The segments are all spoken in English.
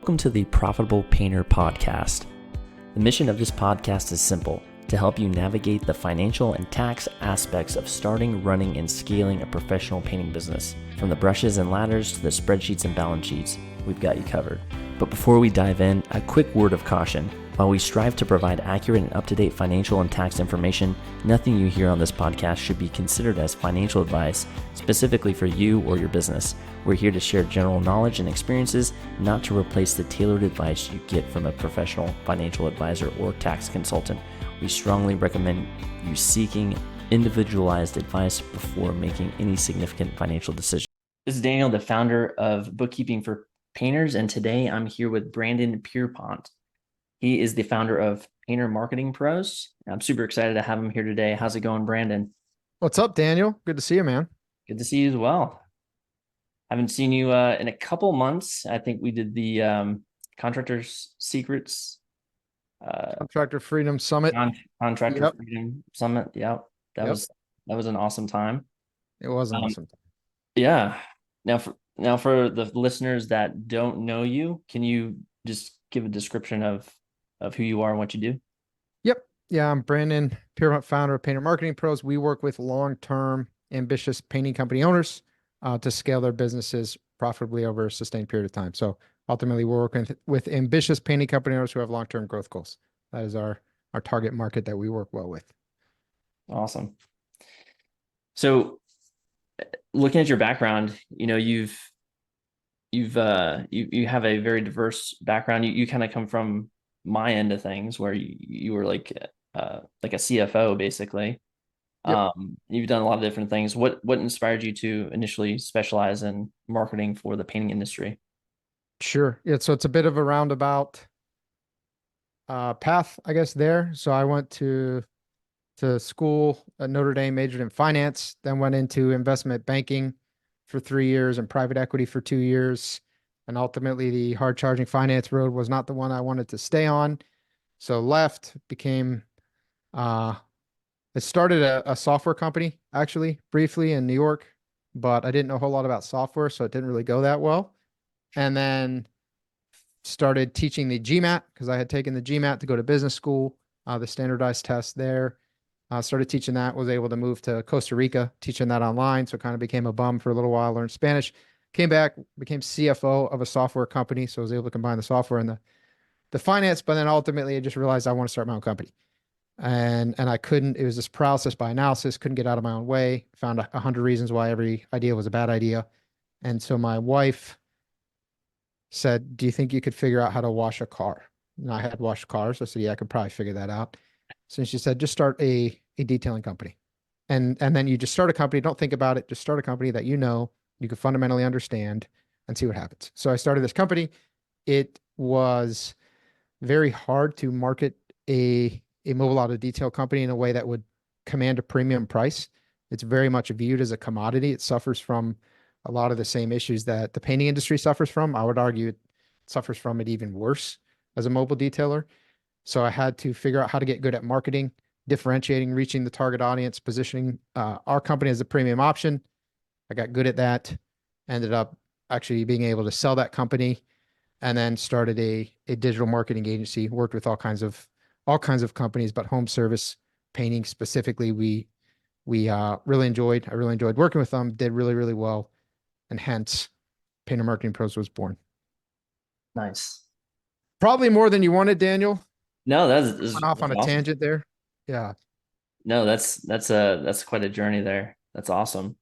Welcome to the Profitable Painter Podcast. The mission of this podcast is simple: to help you navigate the financial and tax aspects of starting, running, and scaling a professional painting business. From the brushes and ladders to the spreadsheets and balance sheets, we've got you covered. But before we dive in, a quick word of caution. While we strive to provide accurate and up-to-date financial and tax information, nothing you hear on this podcast should be considered as financial advice specifically for you or your business. We're here to share general knowledge and experiences, not to replace the tailored advice you get from a professional financial advisor or tax consultant. We strongly recommend you seeking individualized advice before making any significant financial decisions. This is Daniel, the founder of Bookkeeping for Painters, and today I'm here with Brandon Pierpont. He is the founder of Painter Marketing Pros. I'm super excited to have him here today. How's it going, Brandon? What's up, Daniel? Good to see you, man. Good to see you as well. Haven't seen you in a couple months. I think we did the Contractors Secrets Contractor Freedom Summit. Contractor Freedom Summit. Yeah, that was an awesome time. It was an awesome time. Yeah. Now for the listeners that don't know you, can you just give a description of who you are and what you do? Yep. Yeah, I'm Brandon Pierpont, founder of Painter Marketing Pros. We work with long-term, ambitious painting company owners to scale their businesses profitably over a sustained period of time. So ultimately, we're working with ambitious painting company owners who have long-term growth goals. That is our target market that we work well with. Awesome. So looking at your background, you have a very diverse background. You kind of come from my end of things where you were like a CFO basically. Yep. You've done a lot of different things. What inspired you to initially specialize in marketing for the painting industry? Sure. Yeah. So it's a bit of a roundabout path, I guess, there. So I went to school at Notre Dame, majored in finance, then went into investment banking for 3 years and private equity for 2 years. And ultimately the hard charging finance road was not the one I wanted to stay on. So left, it started a software company actually briefly in New York, but I didn't know a whole lot about software, so it didn't really go that well. And then started teaching the GMAT because I had taken the GMAT to go to business school, the standardized test there. Started teaching that, was able to move to Costa Rica, teaching that online. So kind of became a bum for a little while, learned Spanish, came back, became CFO of a software company. So I was able to combine the software and the finance, but then ultimately I just realized I want to start my own company. And I couldn't, it was this paralysis by analysis, couldn't get out of my own way, found 100 reasons why every idea was a bad idea. And so my wife said, "Do you think you could figure out how to wash a car?" And I had washed cars. I said, "Yeah, I could probably figure that out." So she said, "Just start a detailing company. And then you just start a company. Don't think about it. Just start a company that you can fundamentally understand and see what happens." So I started this company. It was very hard to market a mobile auto detail company in a way that would command a premium price. It's very much viewed as a commodity. It suffers from a lot of the same issues that the painting industry suffers from. I would argue it suffers from it even worse as a mobile detailer. So I had to figure out how to get good at marketing, differentiating, reaching the target audience, positioning our company as a premium option. I got good at that, ended up actually being able to sell that company, and then started a digital marketing agency, worked with all kinds of companies, but home service painting specifically, I really enjoyed working with them, did really, really well. And hence Painter Marketing Pros was born. Nice. Probably more than you wanted, Daniel. No, that's went off on a awesome. tangent there. Yeah. No, that's quite a journey there. That's awesome.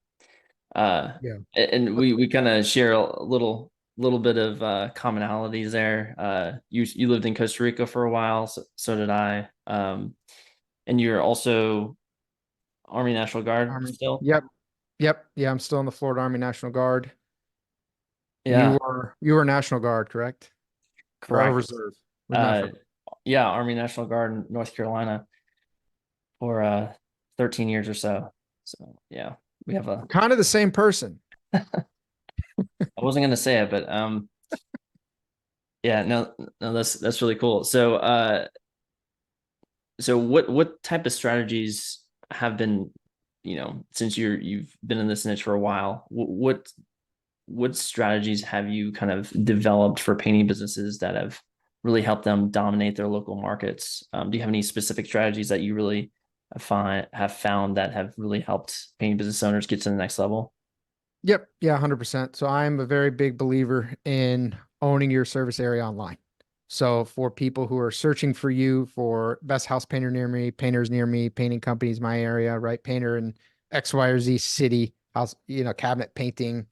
Yeah. And we kind of share a little bit of commonalities there. You lived in Costa Rica for a while, so did I. And you're also Army National Guard still? Yep. Yeah, I'm still in the Florida Army National Guard. Yeah. You were National Guard, correct? Correct. Or Reserve. Yeah, Army National Guard in North Carolina for 13 years or so. So yeah, we have a kind of the same person. I wasn't gonna say it, but yeah, no, that's really cool. So so what type of strategies have been, since you've been in this niche for a while, what what strategies have you kind of developed for painting businesses that have really helped them dominate their local markets? Do you have any specific strategies that you really have found that have really helped painting business owners get to the next level? Yep. Yeah, 100%. So I'm a very big believer in owning your service area online. So for people who are searching for you for best house painter near me, painters near me, painting companies, my area, right? Painter in X, Y, or Z city, house, cabinet painting,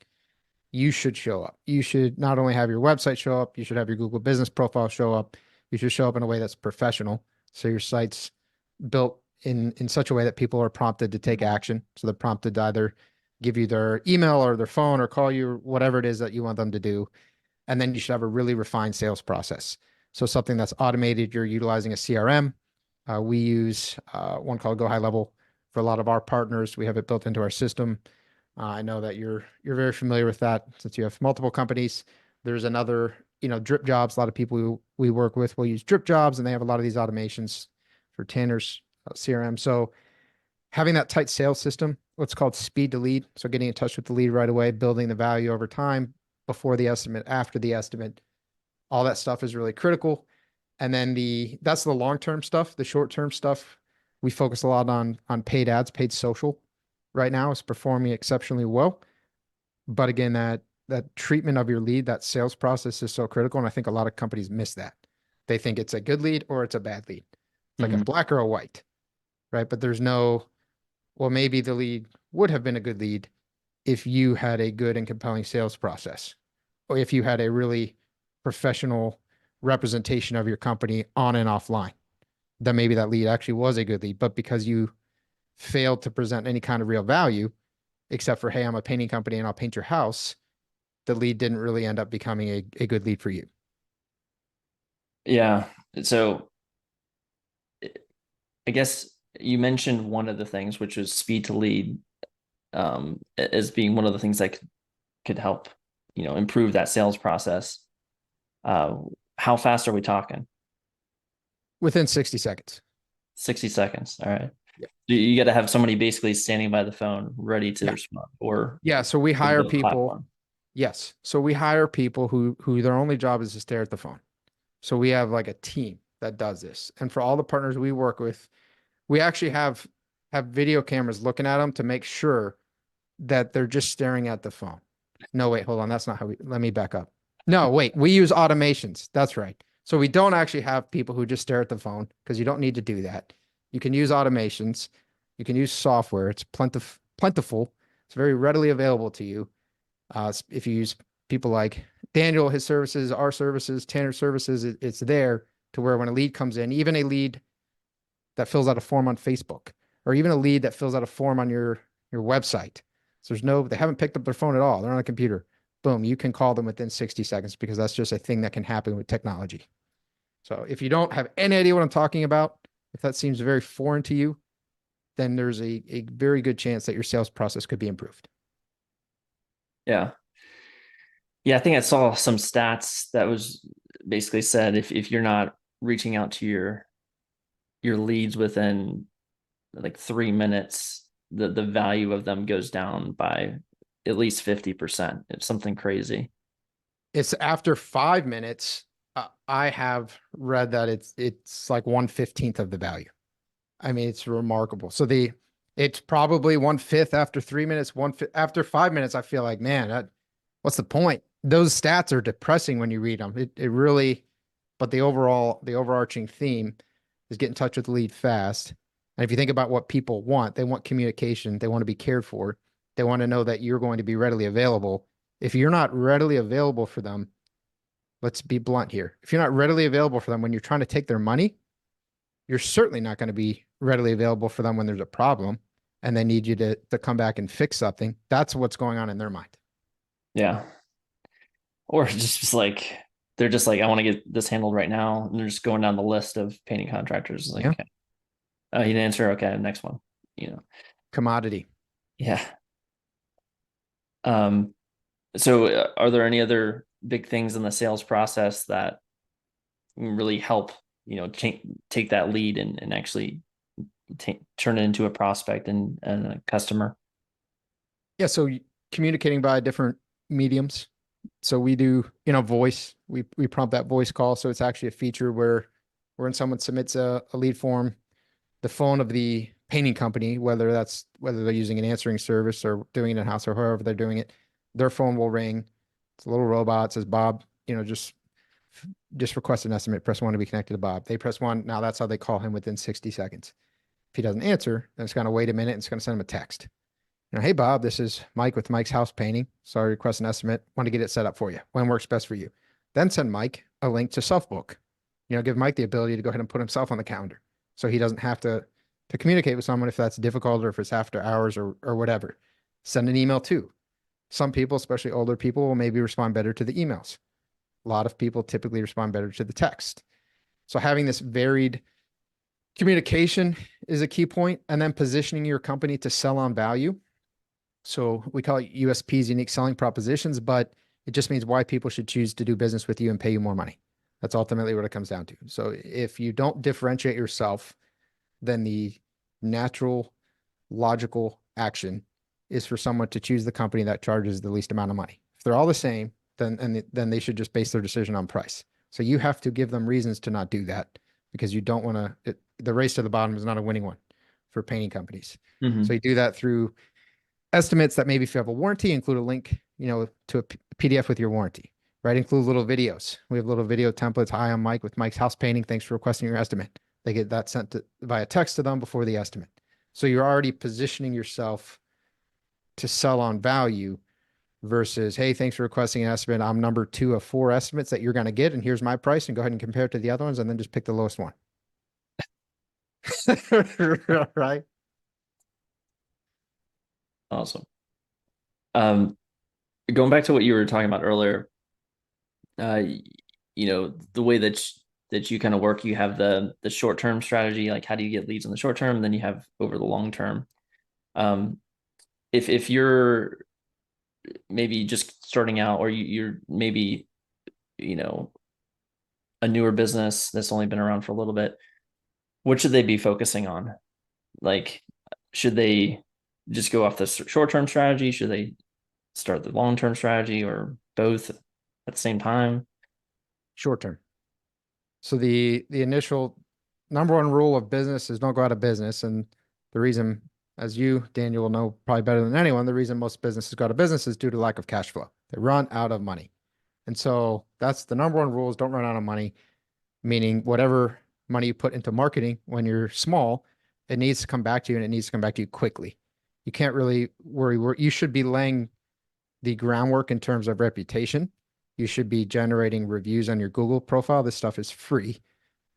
you should show up. You should not only have your website show up, you should have your Google business profile show up. You should show up in a way that's professional. So your site's built in such a way that people are prompted to take action. So they're prompted to either give you their email or their phone or call you, whatever it is that you want them to do. And then you should have a really refined sales process. So something that's automated, you're utilizing a CRM. We use one called Go High Level for a lot of our partners. We have it built into our system. I know that you're very familiar with that since you have multiple companies. There's another, Drip Jobs. A lot of people who we work with will use Drip Jobs, and they have a lot of these automations for Tanner's CRM. So having that tight sales system, what's called speed to lead. So getting in touch with the lead right away, building the value over time, before the estimate, after the estimate, all that stuff is really critical. And then that's the long-term stuff. The short-term stuff, we focus a lot on paid ads. Paid social right now is performing exceptionally well. But again, that treatment of your lead, that sales process is so critical. And I think a lot of companies miss that. They think it's a good lead or it's a bad lead. It's like a black or a white, right? But there's no, well, maybe the lead would have been a good lead if you had a good and compelling sales process, or if you had a really professional representation of your company on and offline, then maybe that lead actually was a good lead. But because you failed to present any kind of real value, except for, hey, I'm a painting company and I'll paint your house, the lead didn't really end up becoming a good lead for you. Yeah. So I guess you mentioned one of the things, which was speed to lead, as being one of the things that could help, improve that sales process. How fast are we talking? Within 60 seconds. 60 seconds. All right. Yeah. You got to have somebody basically standing by the phone ready to respond, or yeah. So we hire people. platform. Yes. So we hire people who their only job is to stare at the phone. So we have like a team that does this. And for all the partners we work with, we actually have video cameras looking at them to make sure that they're just staring at the phone. No, wait, hold on. That's not let me back up. No, wait, we use automations. That's right. So we don't actually have people who just stare at the phone, because you don't need to do that. You can use automations. You can use software. It's plentiful. It's very readily available to you. If you use people like Daniel, his services, our services, Tanner services, it's there to where when a lead comes in, even a lead that fills out a form on Facebook, or even a lead that fills out a form on your website. So they haven't picked up their phone at all. They're on a computer. Boom, you can call them within 60 seconds, because that's just a thing that can happen with technology. So if you don't have any idea what I'm talking about, if that seems very foreign to you, then there's a very good chance that your sales process could be improved. Yeah. Yeah. I think I saw some stats that was basically said, if you're not reaching out to your leads within like 3 minutes, the value of them goes down by at least 50%. It's something crazy. It's after 5 minutes. I have read that it's like 1/15 of the value. I mean, it's remarkable. So it's probably 1/5 after 3 minutes, 1/5 after 5 minutes. I feel like, man, what's the point? Those stats are depressing when you read them. It really, but the overarching theme is get in touch with the lead fast. And if you think about what people want, they want communication. They want to be cared for. They want to know that you're going to be readily available. If you're not readily available for them, let's be blunt here. If you're not readily available for them when you're trying to take their money, you're certainly not going to be readily available for them when there's a problem and they need you to come back and fix something. That's what's going on in their mind. Yeah. Or just like, they're just like, I want to get this handled right now. And they're just going down the list of painting contractors. Like, okay. Oh, he didn't answer. Okay. Next one, Commodity. Yeah. So are there any other big things in the sales process that really help, take that lead and actually turn it into a prospect and a customer? Yeah. So communicating by a different mediums. So we do, voice, we prompt that voice call. So it's actually a feature where when someone submits a lead form, the phone of the painting company, whether they're using an answering service or doing it in-house or however they're doing it, their phone will ring. It's a little robot, says, Bob, just request an estimate, press one to be connected to Bob. They press one. Now that's how they call him within 60 seconds. If he doesn't answer, then it's going to wait a minute and it's going to send him a text. Hey, Bob, this is Mike with Mike's House Painting. Sorry, request an estimate. Want to get it set up for you. When works best for you? Then send Mike a link to Selfbook. Give Mike the ability to go ahead and put himself on the calendar so he doesn't have to communicate with someone if that's difficult or if it's after hours or whatever. Send an email too. Some people, especially older people, will maybe respond better to the emails. A lot of people typically respond better to the text. So having this varied communication is a key point, and then positioning your company to sell on value. So we call it USPs, unique selling propositions, but it just means why people should choose to do business with you and pay you more money. That's ultimately what it comes down to. So if you don't differentiate yourself, then the natural, logical action is for someone to choose the company that charges the least amount of money. If they're all the same, then they should just base their decision on price. So you have to give them reasons to not do that because you don't want to, the race to the bottom is not a winning one for painting companies. Mm-hmm. So you do that through estimates that maybe if you have a warranty, include a link, to a PDF with your warranty, right? Include little videos. We have little video templates. Hi, I'm Mike with Mike's House Painting. Thanks for requesting your estimate. They get that sent via text to them before the estimate. So you're already positioning yourself to sell on value versus, hey, thanks for requesting an estimate. I'm number 2 of 4 estimates that you're going to get, and here's my price, and go ahead and compare it to the other ones, and then just pick the lowest one. Right? Awesome. Going back to what you were talking about earlier, the way that you kind of work, you have the short-term strategy, like how do you get leads in the short term, and then you have over the long term. If you're maybe just starting out, or you're maybe, a newer business that's only been around for a little bit, what should they be focusing on? Like, should they just go off the short-term strategy? Should they start the long-term strategy, or both at the same time? Short term. So the initial number one rule of business is don't go out of business. And the reason, as you, Daniel, will know probably better than anyone, the reason most businesses go out of business is due to lack of cash flow. They run out of money. And so that's the number one rule is don't run out of money, meaning whatever money you put into marketing when you're small, it needs to come back to you, and it needs to come back to you quickly. You can't really worry. You should be laying the groundwork in terms of reputation. You should be generating reviews on your Google profile. This stuff is free.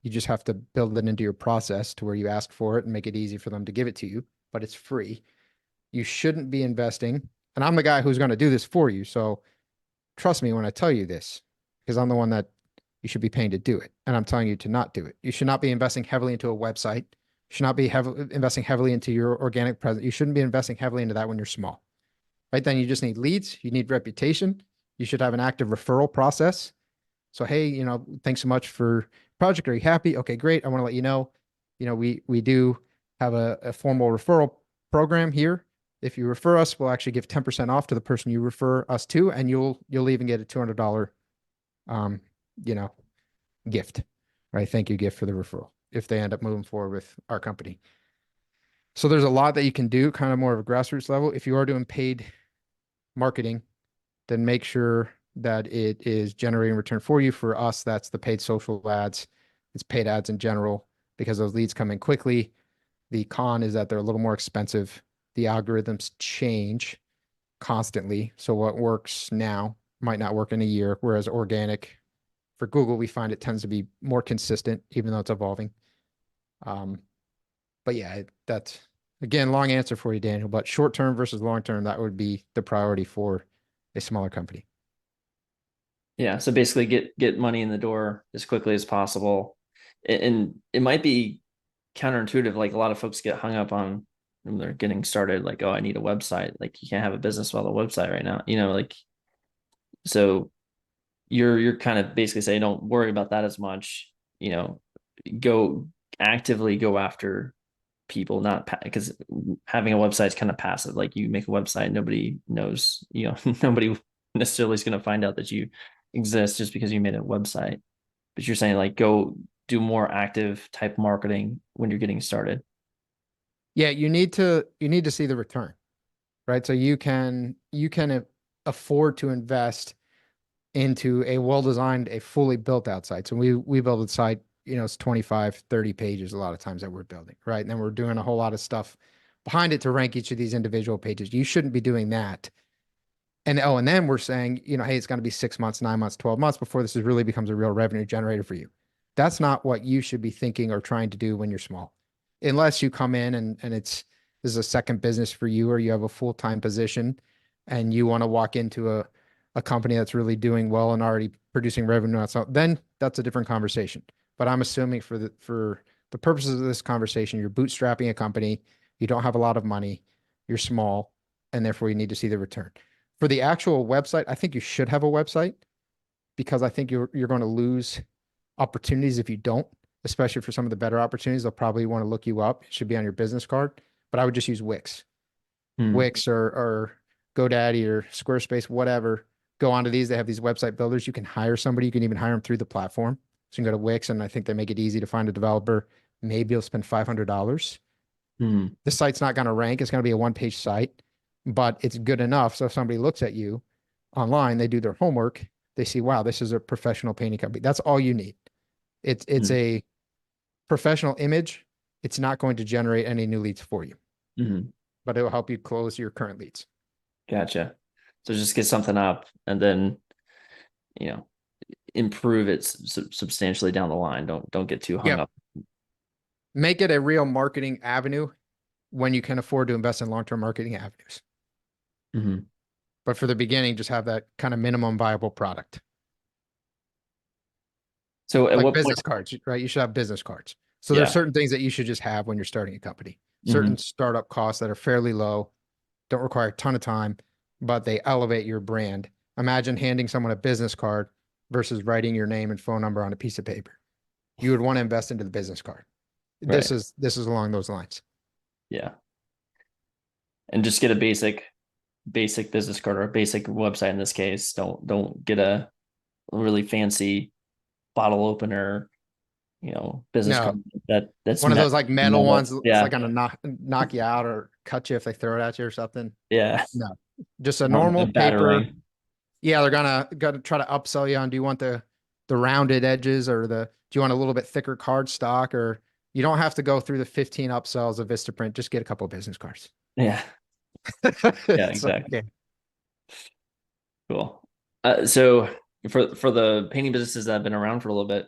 You just have to build it into your process to where you ask for it and make it easy for them to give it to you, but it's free. You shouldn't be investing. And I'm the guy who's going to do this for you. So trust me when I tell you this, because I'm the one that you should be paying to do it. And I'm telling you to not do it. You should not be investing heavily into a website. You should not be investing heavily into your organic presence. You shouldn't be investing heavily into that when you're small. Right? Then you just need leads. You need reputation. You should have an active referral process. So, hey, thanks so much for project. Are you happy? Okay, great. I want to let you know, we do have a formal referral program here. If you refer us, we'll actually give 10% off to the person you refer us to, and you'll even get a $200, gift, right? Thank you gift for the referral if they end up moving forward with our company. So there's a lot that you can do, kind of more of a grassroots level. If you are doing paid marketing, then make sure that it is generating return for you. For us, that's the paid social ads. It's paid ads in general because those leads come in quickly. The con is that they're a little more expensive. The algorithms change constantly. So what works now might not work in a year, whereas organic for Google, we find it tends to be more consistent, even though it's evolving. But yeah, that's, again, long answer for you, Daniel, but short-term versus long-term, that would be the priority for a smaller company. Yeah. So basically get money in the door as quickly as possible. And it might be counterintuitive. Like a lot of folks get hung up on when they're getting started, like, oh, I need a website. Like you can't have a business without a website right now, so you're kind of basically saying, don't worry about that as much, go actively go after people, not because having a website is kind of passive. Like you make a website, nobody knows, nobody necessarily is going to find out that you exist just because you made a website. But you're saying like go do more active type marketing when you're getting started. Yeah, you need to see the return, right? So you can afford to invest into a well-designed, a fully built out site. So we build a site, it's 25, 30 pages a lot of times that we're building, right? And then we're doing a whole lot of stuff behind it to rank each of these individual pages. You shouldn't be doing that. And then we're saying, hey, it's going to be 6 months, 9 months, 12 months before this really becomes a real revenue generator for you. That's not what you should be thinking or trying to do when you're small. Unless you come in and this is a second business for you, or you have a full-time position and you want to walk into a company that's really doing well and already producing revenue. So then that's a different conversation. But I'm assuming for the purposes of this conversation, you're bootstrapping a company, you don't have a lot of money, you're small, and therefore you need to see the return. For the actual website, I think you should have a website, because I think you're going to lose opportunities if you don't, especially for some of the better opportunities. They'll probably want to look you up. It should be on your business card, but I would just use Wix. Wix or GoDaddy or Squarespace, whatever. Go onto these. They have these website builders. You can hire somebody. You can even hire them through the platform. So you can go to Wix, and I think they make it easy to find a developer. Maybe you'll spend $500. The site's not going to rank. It's going to be a one-page site, but it's good enough. So if somebody looks at you online, they do their homework, they see, wow, this is a professional painting company. That's all you need. It's a professional image. It's not going to generate any new leads for you, but it will help you close your current leads. Gotcha. So just get something up and then, improve it substantially down the line. Don't get too hung up. Make it a real marketing avenue when you can afford to invest in long-term marketing avenues. But for the beginning, just have that kind of minimum viable product. So at like what business point, cards, right? You should have business cards. So there's certain things that you should just have when you're starting a company. Certain startup costs that are fairly low, don't require a ton of time, but they elevate your brand. Imagine handing someone a business card versus writing your name and phone number on a piece of paper. You would want to invest into the business card. Right. This is along those lines. Yeah. And just get a basic business card, or a basic website in this case. Don't get a really fancy bottle opener, business card that's one of those like metal ones. Yeah. It's like gonna knock you out or cut you if they throw it at you or something. Yeah. No, just a normal paper. Battering. Yeah, they're gonna try to upsell you on. Do you want the rounded edges, or do you want a little bit thicker card stock? Or you don't have to go through the 15 upsells of Vistaprint. Just get a couple of business cards. Yeah. Yeah, exactly. Okay. Cool. So for the painting businesses that have been around for a little bit,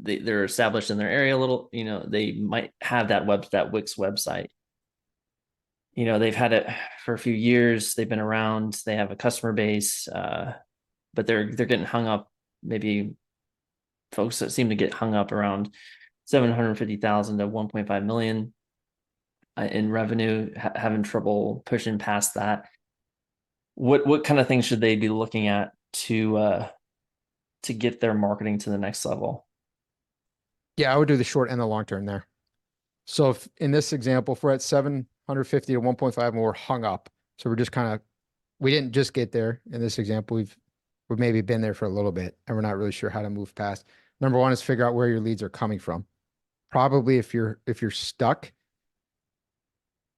they're established in their area a little, they might have that Wix website. They've had it for a few years. They've been around. They have a customer base, but they're getting hung up. Maybe folks that seem to get hung up around 750,000 to 1.5 million in revenue, having trouble pushing past that. What kind of things should they be looking at to get their marketing to the next level? Yeah, I would do the short and the long term there. So if in this example, if we're at 750 to 1.5 and we're hung up, so we're just we didn't just get there. In this example, we've maybe been there for a little bit and we're not really sure how to move past. Number one is figure out where your leads are coming from. Probably if you're stuck,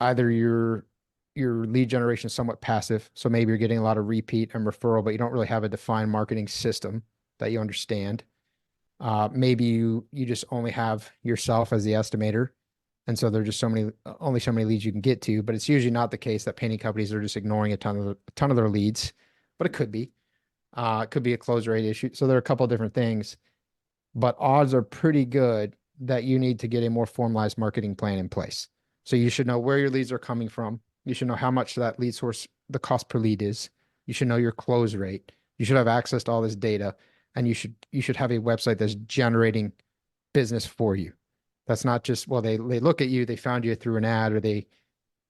either your lead generation is somewhat passive. So maybe you're getting a lot of repeat and referral, but you don't really have a defined marketing system that you understand. Maybe you just only have yourself as the estimator. And so there's just only so many leads you can get to, but it's usually not the case that painting companies are just ignoring a ton of their leads, but it could be. It could be a close rate issue. So there are a couple of different things, but odds are pretty good that you need to get a more formalized marketing plan in place. So you should know where your leads are coming from. You should know how much that lead source, the cost per lead is. You should know your close rate. You should have access to all this data, and you should have a website that's generating business for you. That's not just, well, they look at you, they found you through an ad, or they,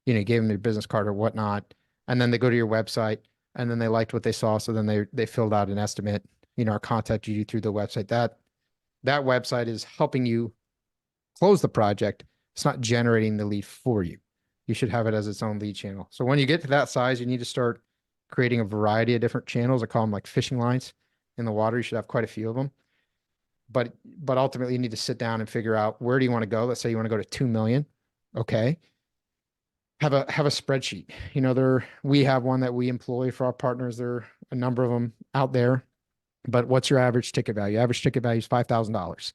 gave them their business card or whatnot. And then they go to your website and then they liked what they saw. So then they filled out an estimate, or contacted you through the website. That website is helping you close the project. It's not generating the lead for you. You should have it as its own lead channel. So when you get to that size, you need to start creating a variety of different channels. I call them like fishing lines in the water. You should have quite a few of them. But ultimately you need to sit down and figure out, where do you want to go? Let's say you want to go to 2 million. Okay. Have a spreadsheet. We have one that we employ for our partners. There are a number of them out there. But what's your average ticket value? Average ticket value is $5,000.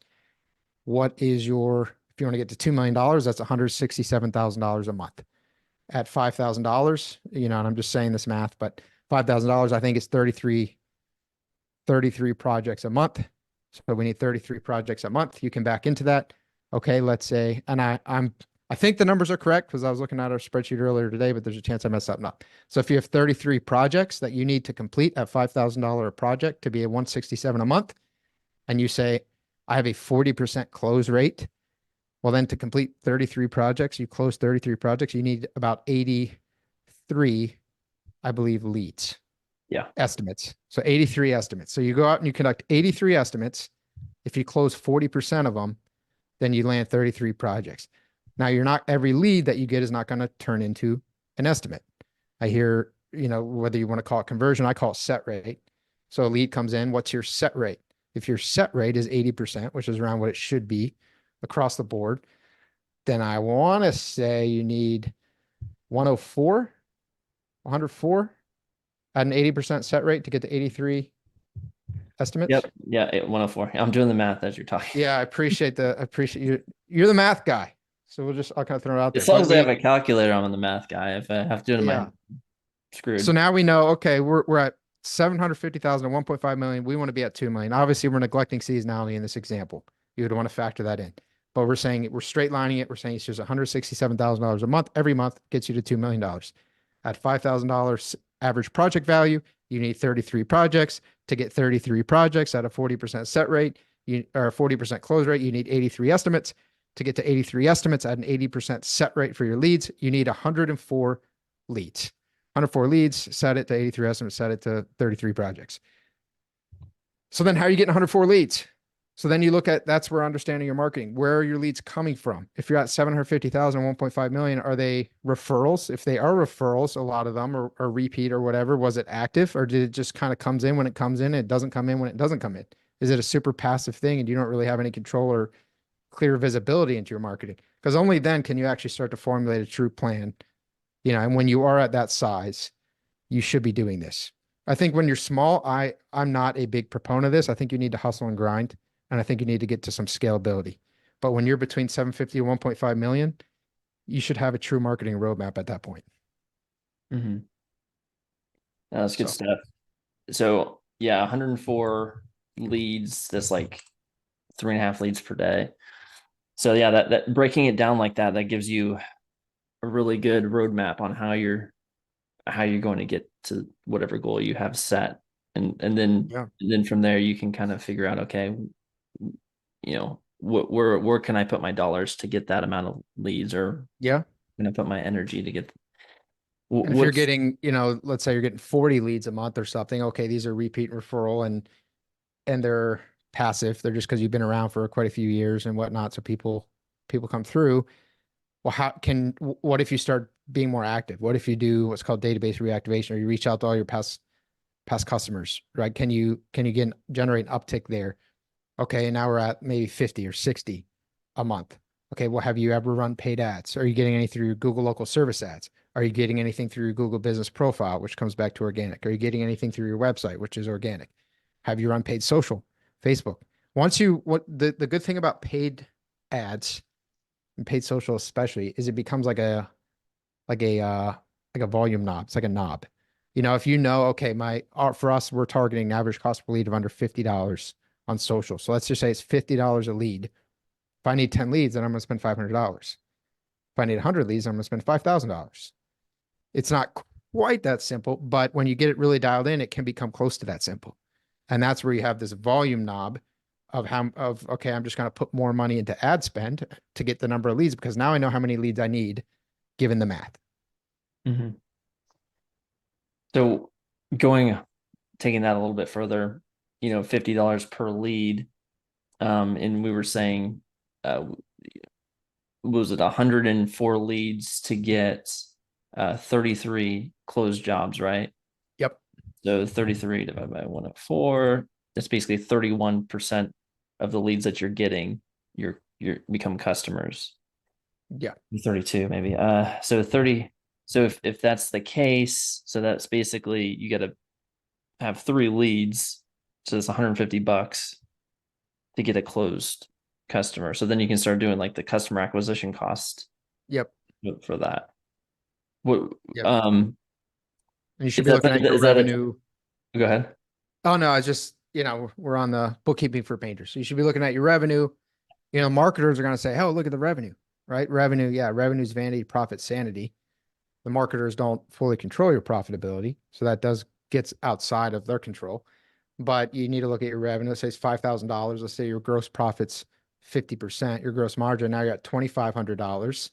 What is if you want to get to $2 million, that's $167,000 a month. At $5,000, and I'm just saying this math, but $5,000, I think it's 33 projects a month. So we need 33 projects a month. You can back into that. Okay, let's say, and I think the numbers are correct because I was looking at our spreadsheet earlier today, but there's a chance I messed something up. So if you have 33 projects that you need to complete at $5,000 a project to be a 167 a month, and you say, I have a 40% close rate. Well, then to complete 33 projects, you close 33 projects, you need about 83, I believe, leads. Yeah. Estimates. So 83 estimates. So you go out and you conduct 83 estimates. If you close 40% of them, then you land 33 projects. Now, every lead that you get is not going to turn into an estimate. I hear, whether you want to call it conversion, I call it set rate. So a lead comes in, what's your set rate? If your set rate is 80%, which is around what it should be across the board, then I want to say you need 104 at an 80% set rate to get to 83 estimates. Yep. Yeah. 104. I'm doing the math as you're talking. Yeah. I appreciate you. You're the math guy. So I'll kind of throw it out there. As long as I have a calculator, I'm the math guy. If I have to do it in my screwed. So now we know, okay, we're at 750,000 to 1.5 million. We want to be at 2 million. Obviously, we're neglecting seasonality in this example. You would want to factor that in. But we're saying we're straight lining it. We're saying it's just $167,000 a month. Every month gets you to $2 million. At $5,000 average project value, you need 33 projects. To get 33 projects at a 40% set rate, or a 40% close rate, you need 83 estimates. To get to 83 estimates at an 80% set rate for your leads, you need 104 leads. 104 leads, set it to 83 estimates, set it to 33 projects. So then how are you getting 104 leads? So then you look at, that's where understanding your marketing. Where are your leads coming from? If you're at 750,000, 1.5 million, are they referrals? If they are referrals, a lot of them are repeat or whatever. Was it active, or did it just kind of comes in when it comes in? And it doesn't come in when it doesn't come in. Is it a super passive thing and you don't really have any control or clear visibility into your marketing? Because only then can you actually start to formulate a true plan. And when you are at that size, you should be doing this. I think when you're small, I'm not a big proponent of this. I think you need to hustle and grind, and I think you need to get to some scalability. But when you're between 750 and 1.5 million, you should have a true marketing roadmap at that point. Mm-hmm. That's good stuff. So yeah, 104 leads. That's like 3.5 leads per day. So yeah, that breaking it down like that gives you a really good roadmap on how you're going to get to whatever goal you have set. And then from there you can kind of figure out, okay, where can I put my dollars to get that amount of leads, or can I put my energy to get. And if you're getting, let's say you're getting 40 leads a month or something, okay, these are repeat referral and they're passive. They're just because you've been around for quite a few years and whatnot. So people come through. Well, what if you start being more active? What if you do what's called database reactivation, or you reach out to all your past customers, right? Can you generate an uptick there? Okay, now we're at maybe 50 or 60 a month. Okay, well, have you ever run paid ads? Are you getting anything through Google local service ads? Are you getting anything through your Google business profile, which comes back to organic? Are you getting anything through your website, which is organic? Have you run paid social, Facebook? The good thing about paid ads and paid social especially is it becomes like a volume knob. It's like a knob. If okay, for us, we're targeting an average cost per lead of under $50 on social. So let's just say it's $50 a lead. If I need 10 leads, then I'm going to spend $500. If I need 100 leads, I'm going to spend $5,000. It's not quite that simple, but when you get it really dialed in, it can become close to that simple. And that's where you have this volume knob okay, I'm just going to put more money into ad spend to get the number of leads, because now I know how many leads I need given the math. Mm-hmm. So taking that a little bit further, $50 per lead. And we were saying, was it 104 leads to get 33 closed jobs, right? Yep. So 33 divided by 104, that's basically 31% of the leads that you're getting, you're become customers. Yeah. 32 maybe. So 30. So if that's the case, so that's basically you got to have 3 leads. So it's $150 to get a closed customer. So then you can start doing like the customer acquisition cost Yep. for that. What Yep. And you should is be that looking at your is that a revenue. go ahead? Oh no, I just, we're on the bookkeeping for painters. So you should be looking at your revenue. Marketers are going to say, oh, look at the revenue, right? Revenue. Yeah. Revenue's vanity, profit, sanity. The marketers don't fully control your profitability. So that gets outside of their control, but you need to look at your revenue. Let's say it's $5,000. Let's say your gross profit's 50%, your gross margin. Now you're at $2,500.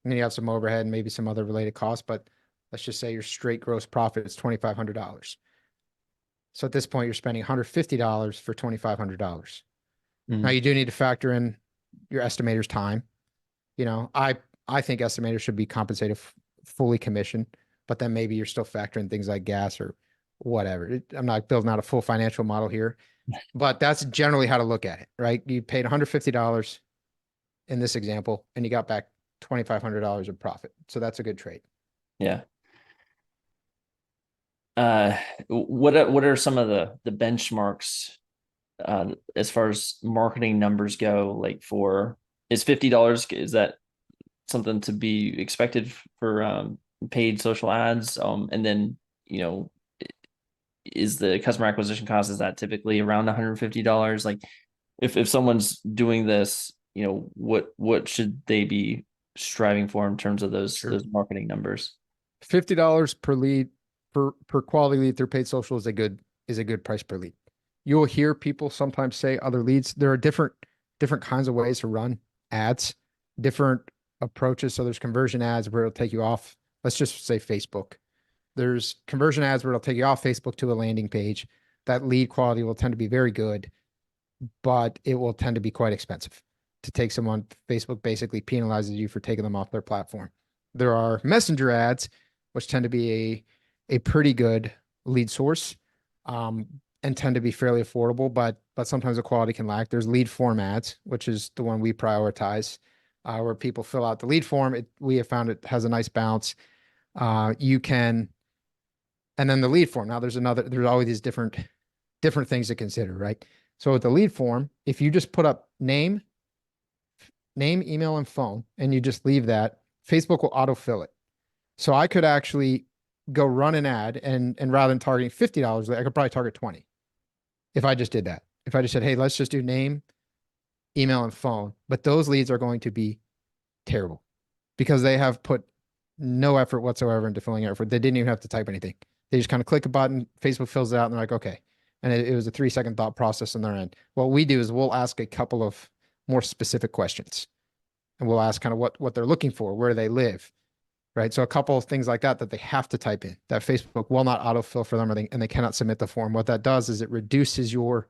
And then you have some overhead and maybe some other related costs, but let's just say your straight gross profit is $2,500. So at this point, you're spending $150 for $2,500. Now you do need to factor in your estimator's time. I think estimators should be compensated fully commission, but then maybe you're still factoring things like gas or whatever. I'm not building out a full financial model here, but that's generally how to look at it, right? You paid $150 in this example, and you got back $2,500 of profit. So that's a good trade. Yeah. What are some of the benchmarks as far as marketing numbers go? Like is $50, is that something to be expected for paid social ads? And then, is the customer acquisition cost, is that typically around $150? Like if someone's doing this, what should they be striving for in terms of those marketing numbers? $50 per lead per quality lead through paid social is a good price per lead. You'll hear people sometimes say other leads. There are different kinds of ways to run ads, different approaches. So there's conversion ads where it'll take you off, let's just say Facebook. There's conversion ads where it'll take you off Facebook to a landing page. That lead quality will tend to be very good, but it will tend to be quite expensive to take someone. Facebook basically penalizes you for taking them off their platform. There are messenger ads, which tend to be a pretty good lead source, and tend to be fairly affordable, but sometimes the quality can lack. There's lead form ads, which is the one we prioritize, where people fill out the lead form. We have found it has a nice bounce. And then the lead form. Now there's always these different things to consider, right? So with the lead form, if you just put up name, email, and phone, and you just leave that, Facebook will autofill it. So I could actually go run an ad and rather than targeting $50, I could probably target 20 if I just did that. If I just said, hey, let's just do name, email, and phone. But those leads are going to be terrible because they have put no effort whatsoever into filling out effort. They didn't even have to type anything. They just kind of click a button, Facebook fills it out, and they're like, okay. And it was a 3-second thought process on their end. What we do is we'll ask a couple of more specific questions. And we'll ask kind of what they're looking for, where they live, right? So a couple of things like that they have to type in, that Facebook will not autofill for them, and they cannot submit the form. What that does is it reduces your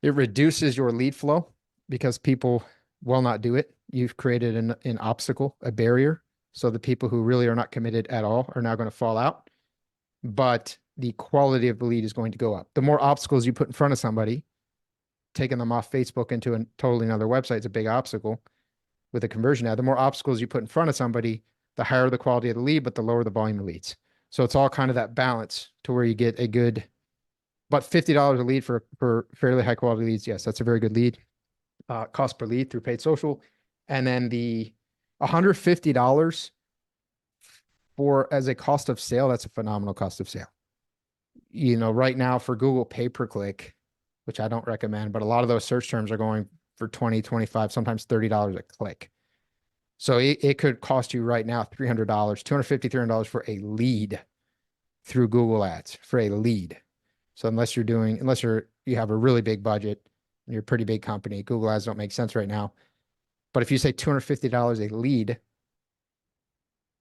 lead flow because people will not do it. You've created an obstacle, a barrier. So the people who really are not committed at all are now going to fall out, but the quality of the lead is going to go up. The more obstacles you put in front of somebody, taking them off Facebook into a totally another website is a big obstacle with a conversion ad. The more obstacles you put in front of somebody, the higher the quality of the lead, but the lower the volume of leads. So it's all kind of that balance to where you get a good, but $50 a lead for fairly high quality leads. Yes, that's a very good lead. Cost per lead through paid social. And then the $150 as a cost of sale, that's a phenomenal cost of sale. Right now for Google pay-per-click, which I don't recommend, but a lot of those search terms are going for 20, 25, sometimes $30 a click. So it could cost you right now $300, $250, $300 for a lead through Google Ads, for a lead. So unless you have a really big budget and you're a pretty big company, Google Ads don't make sense right now. But if you say $250 a lead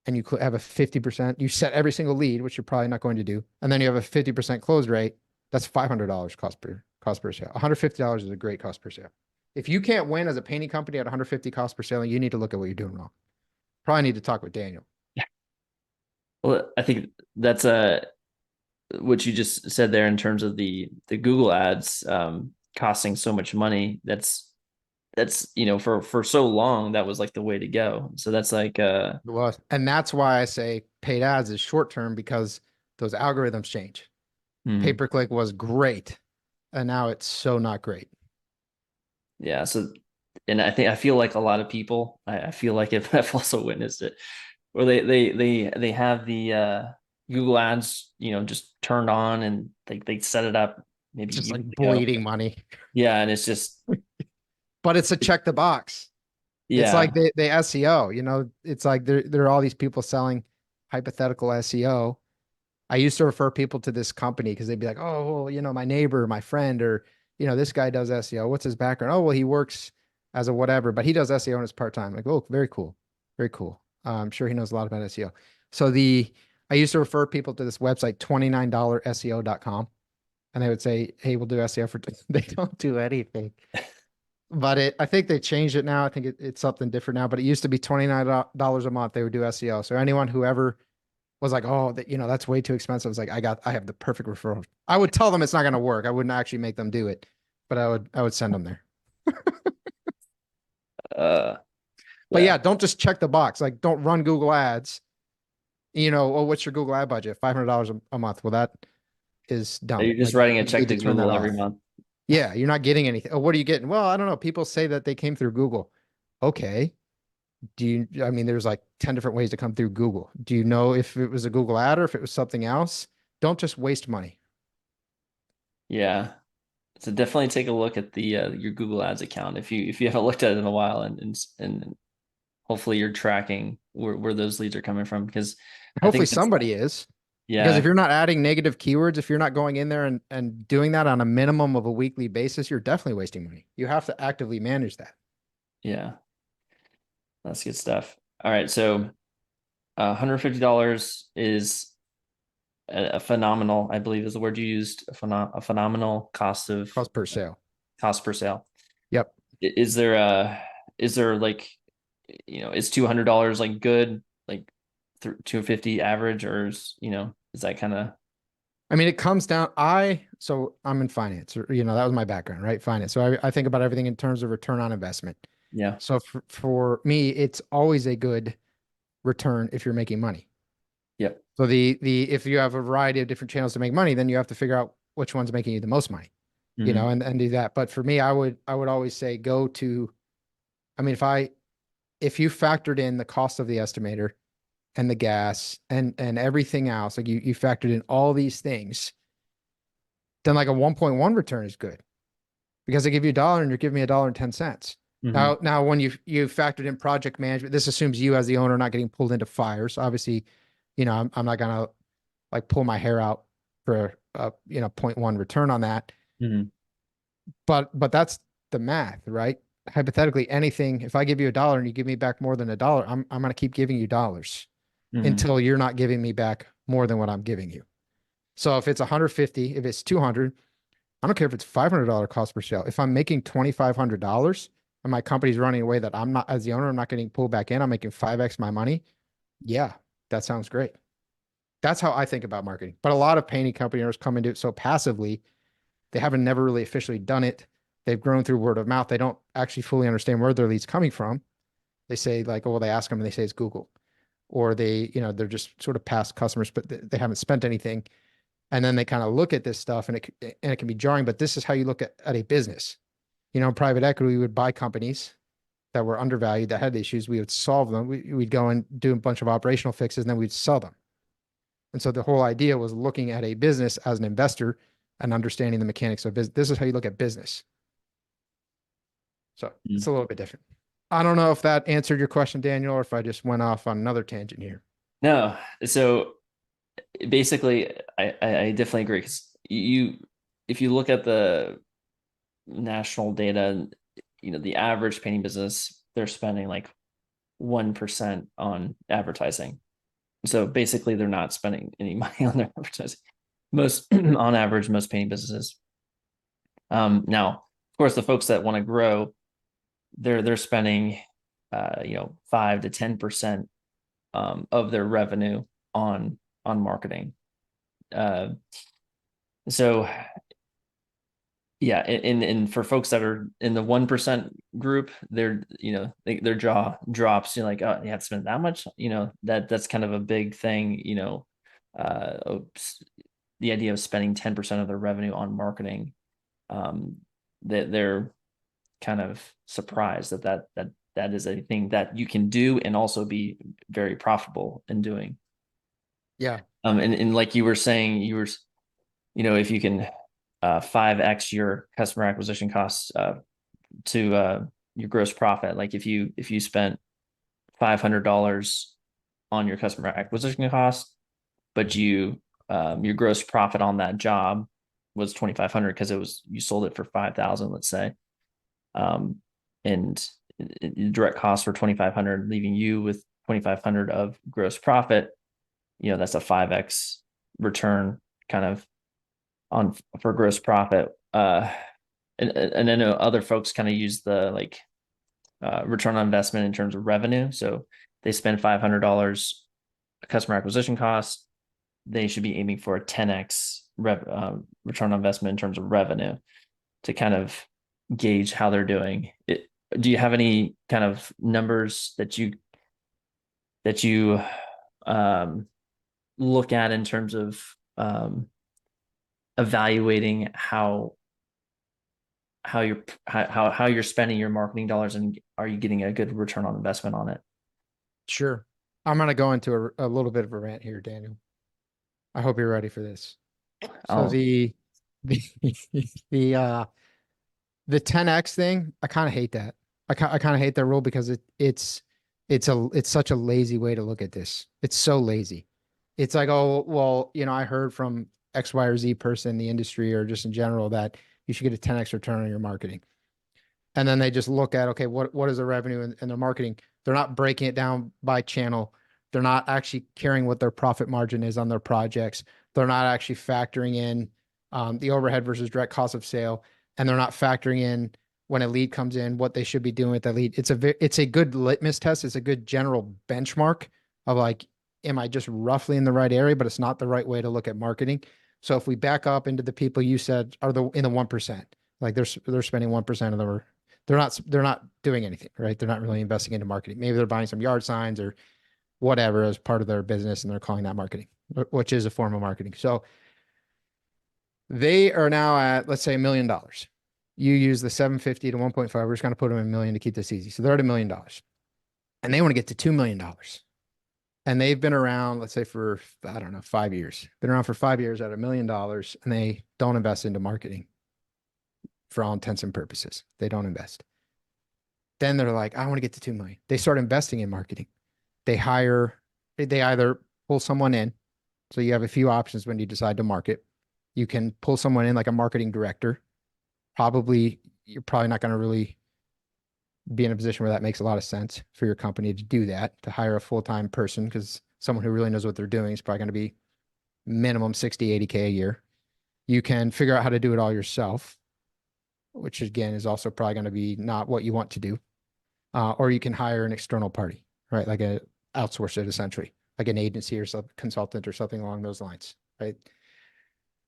and you have a 50%, you set every single lead, which you're probably not going to do, and then you have a 50% close rate, that's $500 cost per sale. $150 is a great cost per sale. If you can't win as a painting company at 150 cost per sale, you need to look at what you're doing wrong. Probably need to talk with Daniel. Well, I think that's what you just said there in terms of the Google ads costing so much money. That's for so long that was like the way to go. So that's like It was. And that's why I say paid ads is short term, because those algorithms change. Pay per click was great, and now it's so not great. Yeah. So, and I feel like a lot of people, I feel like if I've also witnessed it, where they have the Google ads, just turned on, and they set it up maybe Just like years ago. bleeding money. Yeah, and it's just But it's a check the box. It's yeah, like they SEO, it's like there are all these people selling hypothetical SEO. I used to refer people to this company because they'd be like, oh, well, my neighbor, my friend, or, this guy does SEO. What's his background? Oh, well, he works as a whatever, but he does SEO and it's part-time. Like, oh, very cool. Very cool. I'm sure he knows a lot about SEO. So I used to refer people to this website, $29SEO.com. And they would say, hey, we'll do SEO for, they don't do anything. But I think they changed it now. I think it's something different now, but it used to be $29 a month. They would do SEO. So anyone who ever was like, oh, that's way too expensive. I was like, I have the perfect referral. I would tell them it's not going to work. I wouldn't actually make them do it, but I would send them there. uh, But yeah. yeah, don't just check the box. Like, don't run Google ads. Oh, what's your Google ad budget? $500 a month. Well, that is dumb. You're just Like, writing a you check need to to turn that Google every off. month. Yeah, you're not getting anything. Oh, what are you getting? Well, I don't know. People say that they came through Google. Okay. I mean, there's like 10 different ways to come through Google. Do you know if it was a Google ad or if it was something else? Don't just waste money. Yeah. So definitely take a look at the your Google Ads account if you haven't looked at it in a while, and hopefully you're tracking where those leads are coming from, because I Hopefully think that's somebody is. Because if yeah, you're not adding negative keywords, if you're not going in there and doing that on a minimum of a weekly basis, you're definitely wasting money. You have to actively manage that. yeah, that's good stuff. All right, so $150 is a phenomenal, I believe is the word you used, a phenomenal Cost per sale. cost per sale. Yep. Is there like, is $200 like good, like 250 average, or is that kind of I mean, it comes down, so I'm in finance, or, that was my background, right? Finance. So I think about everything in terms of return on investment. yeah, So for me, it's always a good return if you're making money. yep, So if you have a variety of different channels to make money, then you have to figure out which one's making you the most money, mm-hmm. and do that. But for me, I would always say go to, I mean, if you factored in the cost of the estimator and the gas and everything else, like you factored in all these things, then like a 1.1 return is good because they give you a dollar and you're giving me $1.10. Mm-hmm. Now when you factored in project management, this assumes you as the owner are not getting pulled into fires. Obviously, I'm not gonna like pull my hair out for a 0.1 return on that. Mm-hmm. But that's the math, right? Hypothetically, anything, if I give you a dollar and you give me back more than a dollar, I'm gonna keep giving you dollars Mm-hmm. until you're not giving me back more than what I'm giving you. So if it's 150, if it's 200, I don't care if it's $500 cost per sale. If I'm making $2,500 and my company's running away that I'm not, as the owner, I'm not getting pulled back in, I'm making 5x my money. Yeah, that sounds great. That's how I think about marketing. But a lot of painting company owners come into it so passively, they haven't never really officially done it. They've grown through word of mouth. They don't actually fully understand where their lead's coming from. They say like, oh, well, they ask them and they say it's Google, or they're just sort of past customers, but they haven't spent anything. And then they kind of look at this stuff and it can be jarring, but this is how you look at a business. In private equity, we would buy companies that were undervalued, that had issues. We would solve them. We'd go and do a bunch of operational fixes, and then we'd sell them. And so the whole idea was looking at a business as an investor and understanding the mechanics of business. This is how you look at business. So it's a little bit different. I don't know if that answered your question, Daniel, or if I just went off on another tangent here. No, so basically, I definitely agree, because if you look at the national data, the average painting business, they're spending like 1% on advertising. So basically, they're not spending any money on their advertising. On average, most painting businesses. Now, of course, the folks that want to grow, they're spending, 5 to 10% of their revenue on marketing. So yeah, and for folks that are in the 1% group, their jaw drops. You're like, oh, you have to spend that much. That's kind of a big thing. The idea of spending 10% of their revenue on marketing, that they're kind of surprised that is a thing that you can do and also be very profitable in doing. Yeah. And like you were saying, if you can 5x your customer acquisition costs to your gross profit. Like if you spent $500 on your customer acquisition cost, but your gross profit on that job was 2,500 because you sold it for 5,000, let's say, and direct costs were 2,500, leaving you with 2,500 of gross profit. That's a 5x return kind of for gross profit. And I know other folks kind of use the return on investment in terms of revenue. So they spend $500 customer acquisition cost. They should be aiming for a 10x return on investment in terms of revenue to kind of gauge how they're doing. Do you have any kind of numbers that you look at in terms of evaluating how you're spending your marketing dollars, and are you getting a good return on investment on it? Sure. I'm going to go into a little bit of a rant here, Daniel. I hope you're ready for this. So the 10x thing, I kind of hate that. I kind of hate that rule because it's such a lazy way to look at this. It's so lazy. It's like, oh, well, I heard from X, Y, or Z person in the industry or just in general that you should get a 10x return on your marketing. And then they just look at, okay, what is the revenue in their marketing? They're not breaking it down by channel. They're not actually caring what their profit margin is on their projects. They're not actually factoring in the overhead versus direct cost of sale. And they're not factoring in when a lead comes in, what they should be doing with that lead. It's a good litmus test. It's a good general benchmark of like, am I just roughly in the right area? But it's not the right way to look at marketing. So if we back up into the people you said are in the 1%, like they're spending 1% of their, they're not doing anything, right? They're not really investing into marketing. Maybe they're buying some yard signs or whatever as part of their business, and they're calling that marketing, which is a form of marketing. So they are now at, let's say, $1 million. You use the 750 to 1.5. We're just going to put them in a million to keep this easy. So they're at $1 million, and they want to get to $2 million. And they've been around, let's say, for, I don't know, 5 years. Been around for 5 years at $1 million, and they don't invest into marketing for all intents and purposes. They don't invest. Then they're like, I want to get to 2 million. They start investing in marketing. They either pull someone in. So you have a few options when you decide to market. You can pull someone in like a marketing director. You're probably not going to really be in a position where that makes a lot of sense for your company to do that, to hire a full-time person, because someone who really knows what they're doing is probably going to be minimum 60, 80K a year. You can figure out how to do it all yourself, which again is also probably going to be not what you want to do. Or you can hire an external party, right? Like outsource it essentially, like an agency or some consultant or something along those lines, right?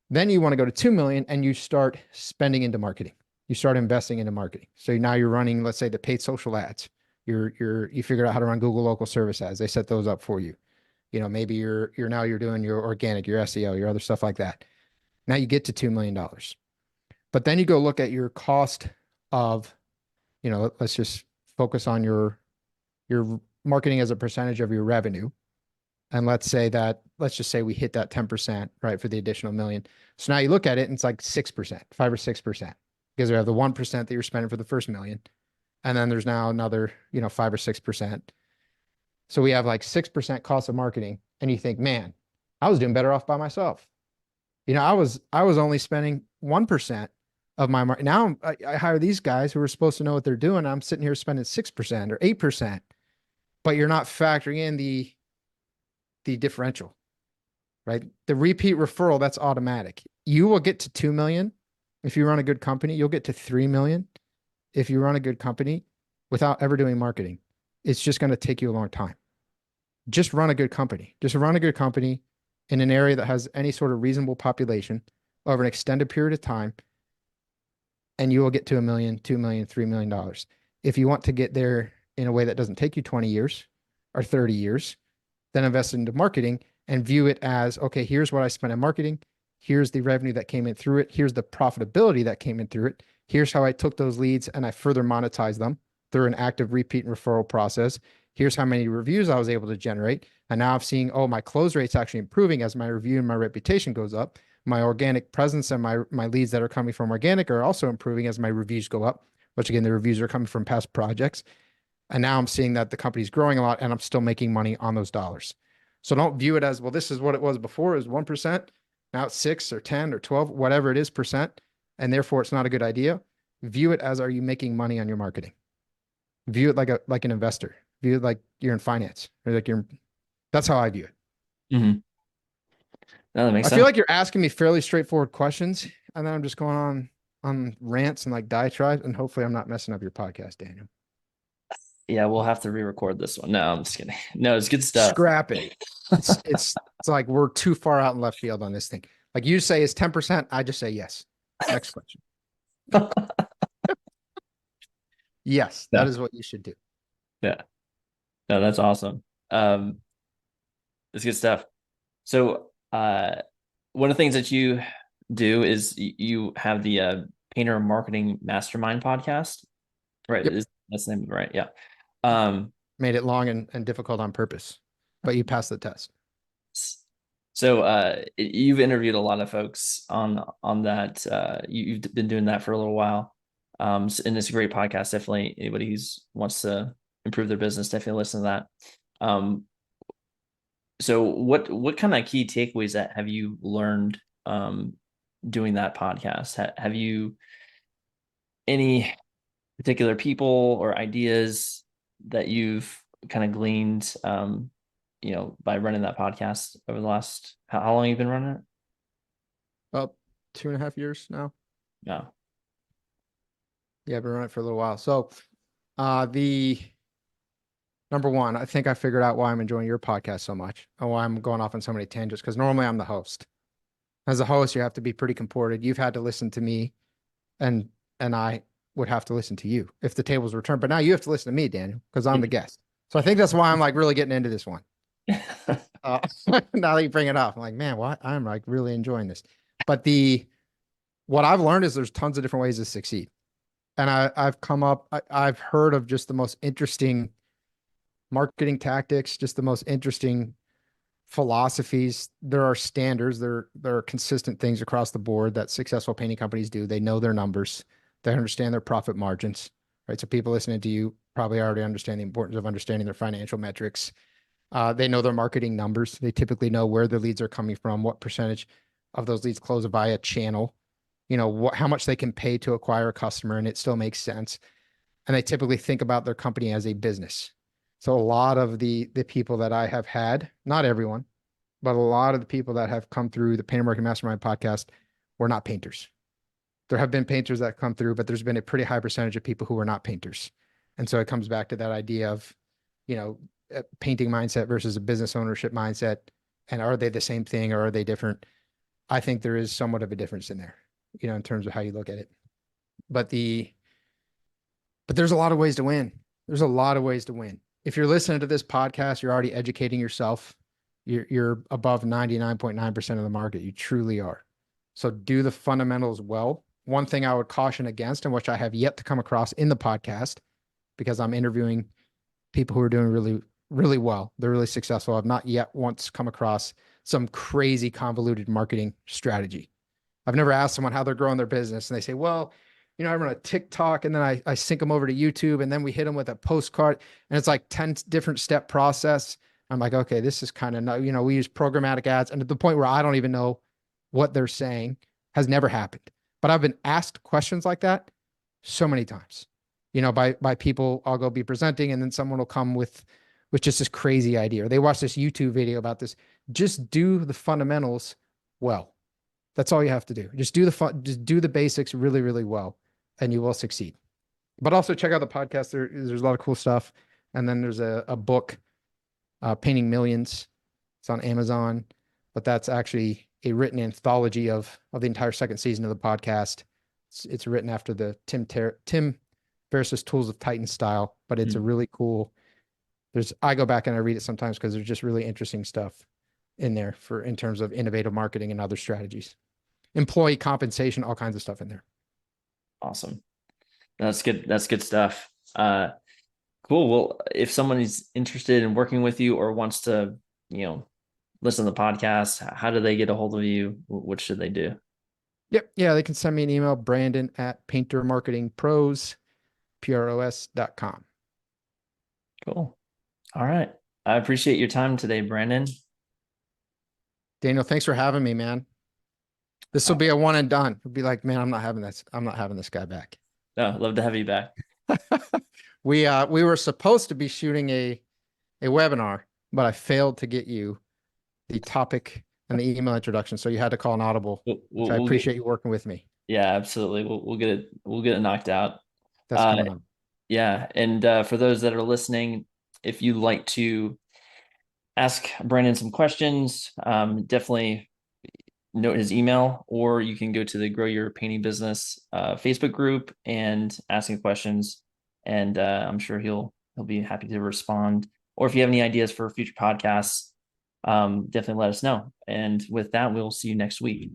Then you want to go to 2 million and you start spending into marketing. You start investing into marketing. So now you're running, let's say, the paid social ads. You figured out how to run Google local service ads. They set those up for you. Maybe you're doing your organic, your SEO, your other stuff like that. Now you get to $2 million. But then you go look at your cost of, let's just focus on your marketing as a percentage of your revenue. And let's just say we hit that 10%, right, for the additional million. So now you look at it and it's like 6%, 5 or 6%, because we have the 1% that you're spending for the first million. And then there's now another, 5 or 6%. So we have like 6% cost of marketing. And you think, man, I was doing better off by myself. I was only spending 1% of my market. Now I hire these guys who are supposed to know what they're doing. I'm sitting here spending 6% or 8%, but you're not factoring in the differential, right? The repeat referral, that's automatic. You will get to 2 million. If you run a good company, you'll get to 3 million. If you run a good company without ever doing marketing, it's just going to take you a long time. Just run a good company. Just run a good company in an area that has any sort of reasonable population over an extended period of time, and you will get to $1 million, $2 million, $3 million. If you want to get there in a way that doesn't take you 20 years or 30 years, then invest into marketing and view it as, okay, here's what I spent on marketing. Here's the revenue that came in through it. Here's the profitability that came in through it. Here's how I took those leads and I further monetized them through an active repeat and referral process. Here's how many reviews I was able to generate. And now I'm seeing, oh, my close rate's actually improving as my review and my reputation goes up. My organic presence and my leads that are coming from organic are also improving as my reviews go up, which again, the reviews are coming from past projects. And now I'm seeing that the company's growing a lot and I'm still making money on those dollars. So don't view it as, well, this is what it was before, is 1%. Now it's 6 or 10 or 12, whatever it is percent. And therefore it's not a good idea. View it as, are you making money on your marketing? View it like an investor. View it like you're in finance, or like that's how I view it. Mm-hmm. No, that makes sense. I feel like you're asking me fairly straightforward questions, and then I'm just going on rants and like diatribes, and hopefully I'm not messing up your podcast, Daniel. Yeah, we'll have to re-record this one. No, I'm just kidding. No, it's good stuff. Scrap it. It's like we're too far out in left field on this thing. Like you say it's 10%, I just say yes. Next question. Yes, that is what you should do. Yeah. No, that's awesome. It's good stuff. So one of the things that you do is you have the Painter Marketing Mastermind podcast, right? Yep. That's the name of it, right? Yeah. Made it long and difficult on purpose, but you passed the test. So you've interviewed a lot of folks on that. You've been doing that for a little while. And it's a great podcast. Definitely anybody who wants to improve their business, definitely listen to that. So what kind of key takeaways that have you learned doing that podcast? Have you any particular people or ideas that you've kind of gleaned, by running that podcast over the last, how long have you been running it? About 2.5 years now. No. Yeah, I've been running it for a little while. So the number one, I think I figured out why I'm enjoying your podcast so much and why I'm going off on so many tangents, because normally I'm the host. As a host, you have to be pretty comported. You've had to listen to me and I would have to listen to you if the tables were turned. But now you have to listen to me, Daniel, because I'm the guest. So I think that's why I'm like really getting into this one. Now that you bring it up, I'm like, man, what? I'm like really enjoying this. But what I've learned is there's tons of different ways to succeed. And I've heard of just the most interesting marketing tactics, just the most interesting philosophies. There are standards, there are consistent things across the board that successful painting companies do. They know their numbers, they understand their profit margins, right? So people listening to you probably already understand the importance of understanding their financial metrics. They know their marketing numbers. They typically know where their leads are coming from, what percentage of those leads close via channel, how much they can pay to acquire a customer, and it still makes sense. And they typically think about their company as a business. So a lot of the people that I have had, not everyone, but a lot of the people that have come through the Painter Marketing Mastermind podcast were not painters. There have been painters that come through, but there's been a pretty high percentage of people who are not painters. And so it comes back to that idea of, a painting mindset versus a business ownership mindset. And are they the same thing or are they different? I think there is somewhat of a difference in there, in terms of how you look at it. But there's a lot of ways to win. There's a lot of ways to win. If you're listening to this podcast, you're already educating yourself. You're above 99.9% of the market. You truly are. So do the fundamentals well. One thing I would caution against, and which I have yet to come across in the podcast, because I'm interviewing people who are doing really, really well. They're really successful. I've not yet once come across some crazy convoluted marketing strategy. I've never asked someone how they're growing their business. And they say, well, I run a TikTok and then I sync them over to YouTube and then we hit them with a postcard and it's like 10 different step process. I'm like, okay, this is kind of, we use programmatic ads. And at the point where I don't even know what they're saying has never happened. But I've been asked questions like that so many times, by people. I'll go be presenting and then someone will come with just this crazy idea, or they watch this YouTube video about this. Just do the fundamentals well. That's all you have to do. Just do the basics really, really well, and you will succeed. But also check out the podcast. There's a lot of cool stuff. And then there's a book, Painting Millions. It's on Amazon, but that's actually a written anthology of the entire second season of the podcast. It's written after the Tim Ferriss's Tools of Titan style, but it's a Mm. really cool. I go back and I read it sometimes because there's just really interesting stuff in there in terms of innovative marketing and other strategies, employee compensation, all kinds of stuff in there. Awesome. That's good. That's good stuff. Cool. Well, if someone is interested in working with you or wants to, listen to the podcast, how do they get a hold of you? What should they do? Yep. Yeah. They can send me an email, Brandon at paintermarketingpros.com. Cool. All right. I appreciate your time today, Brandon. Daniel, thanks for having me, man. This will be a one and done. It'll be like, man, I'm not having this. I'm not having this guy back. No, love to have you back. We were supposed to be shooting a webinar, but I failed to get you the topic and the email introduction. So you had to call an audible, which I appreciate you working with me. Yeah, absolutely. We'll get it. We'll get it knocked out. That's coming up. Yeah. And for those that are listening, if you'd like to ask Brandon some questions, definitely note his email, or you can go to the Grow Your Painting Business Facebook group and ask him questions. And I'm sure he'll be happy to respond. Or if you have any ideas for future podcasts, definitely let us know. And with that, we'll see you next week.